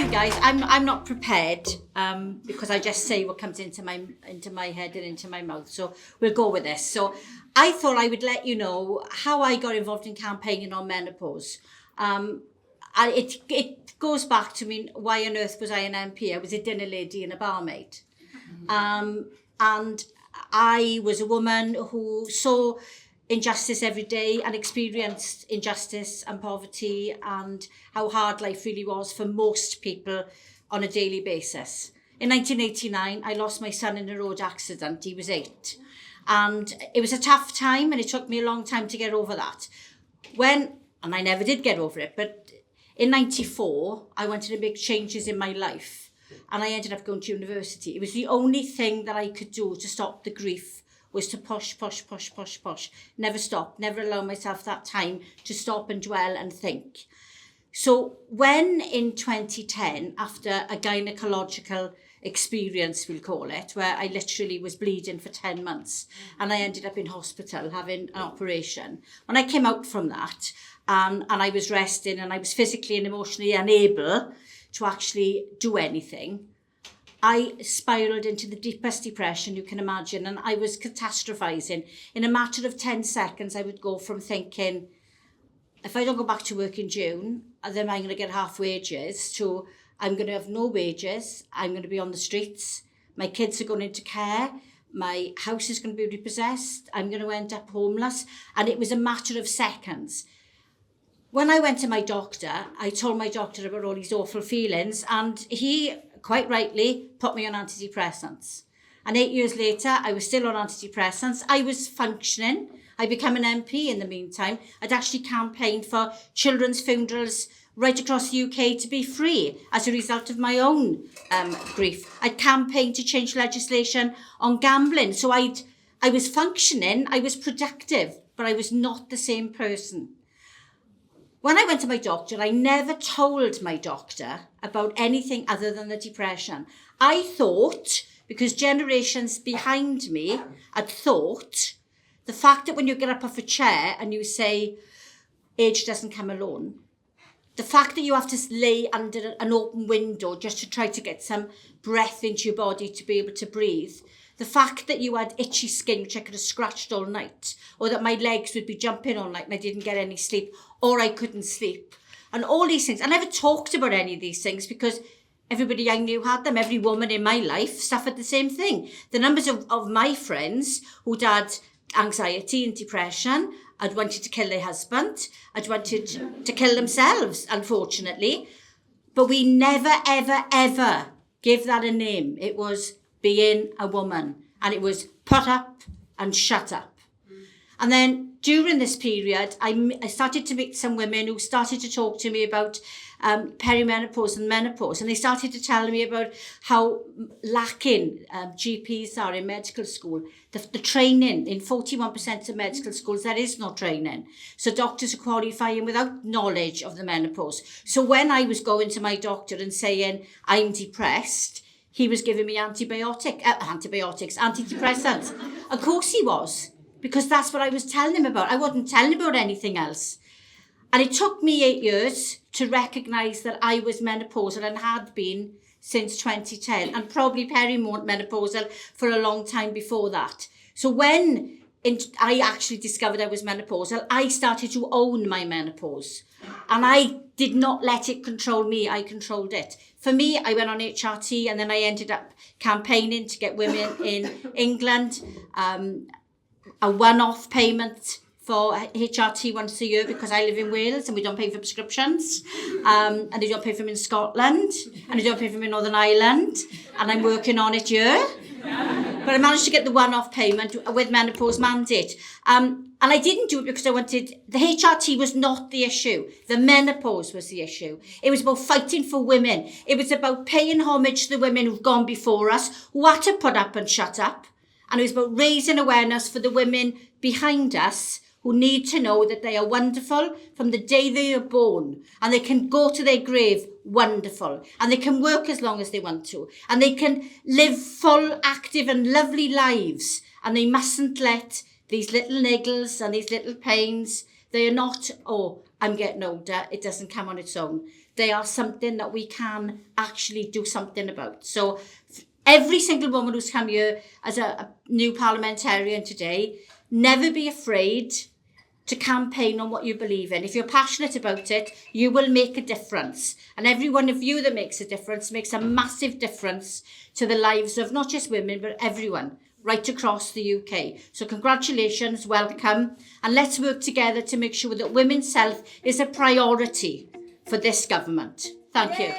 you guys. I'm not prepared because I just say what comes into my head and into my mouth. So we'll go with this. So I thought I would let you know how I got involved in campaigning on menopause. It goes back to why on earth was I an MP? I was a dinner lady and a barmaid. And I was a woman who saw injustice every day and experienced injustice and poverty and how hard life really was for most people on a daily basis. In 1989, I lost my son in a road accident. He was 8. And it was a tough time and it took me a long time to get over that. And I never did get over it, but in 94, I wanted to make changes in my life and I ended up going to university. It was the only thing that I could do to stop the grief was to push. Never stop, never allow myself that time to stop and dwell and think. So when in 2010, after a gynecological experience, we'll call it, where I literally was bleeding for 10 months and I ended up in hospital having an operation. When I came out from that and I was resting and I was physically and emotionally unable to actually do anything, I spiraled into the deepest depression you can imagine and I was catastrophizing. In a matter of 10 seconds, I would go from thinking, if I don't go back to work in June, then I'm going to get half wages, to I'm going to have no wages, I'm going to be on the streets, my kids are going into care, my house is going to be repossessed, I'm going to end up homeless. And it was a matter of seconds. When I went to my doctor, I told my doctor about all these awful feelings and he, quite rightly, put me on antidepressants. And 8 years later, I was still on antidepressants. I was functioning. I became an MP in the meantime. I'd actually campaigned for children's funerals right across the UK to be free as a result of my own grief. I'd campaigned to change legislation on gambling. So I was functioning, I was productive, but I was not the same person. When I went to my doctor, I never told my doctor about anything other than the depression. I thought, because generations behind me had thought, the fact that when you get up off a chair and you say, age doesn't come alone, the fact that you have to lay under an open window just to try to get some breath into your body to be able to breathe, the fact that you had itchy skin, which I could have scratched all night, or that my legs would be jumping all night and I didn't get any sleep, or I couldn't sleep, and all these things. I never talked about any of these things because everybody I knew had them. Every woman in my life suffered the same thing. The numbers of my friends who'd had anxiety and depression, had wanted to kill their husband, had wanted to kill themselves, unfortunately. But we never, ever, ever gave that a name. It was being a woman, and it was put up and shut up. And then during this period, I started to meet some women who started to talk to me about perimenopause and menopause, and they started to tell me about how lacking GPs are in medical school. The training, in 41% of medical schools, there is no training. So doctors are qualifying without knowledge of the menopause. So when I was going to my doctor and saying, I'm depressed, he was giving me antidepressants. Of course he was, because that's what I was telling him about. I wasn't telling him about anything else. And it took me 8 years to recognise that I was menopausal and had been since 2010, and probably perimenopausal for a long time before that. So when I actually discovered I was menopausal, I started to own my menopause. And I did not let it control me, I controlled it. For me, I went on HRT and then I ended up campaigning to get women in England a one-off payment for HRT once a year, because I live in Wales and we don't pay for prescriptions, and they don't pay for them in Scotland, and they don't pay for them in Northern Ireland, and I'm working on it here. But I managed to get the one-off payment with menopause mandate. And I didn't do it because I wanted, the HRT was not the issue. The menopause was the issue. It was about fighting for women. It was about paying homage to the women who've gone before us, who had to put up and shut up. And it was about raising awareness for the women behind us who need to know that they are wonderful from the day they are born, and they can go to their grave wonderful, and they can work as long as they want to, and they can live full, active and lovely lives, and they mustn't let these little niggles and these little pains, they are not, oh, I'm getting older, it doesn't come on its own. they are something that we can actually do something about. So every single woman who's come here as a new parliamentarian today, never be afraid to campaign on what you believe in. If you're passionate about it, you will make a difference. And every one of you that makes a difference makes a massive difference to the lives of not just women, but everyone right across the UK. So congratulations, welcome. And let's work together to make sure that women's health is a priority for this government. Thank you.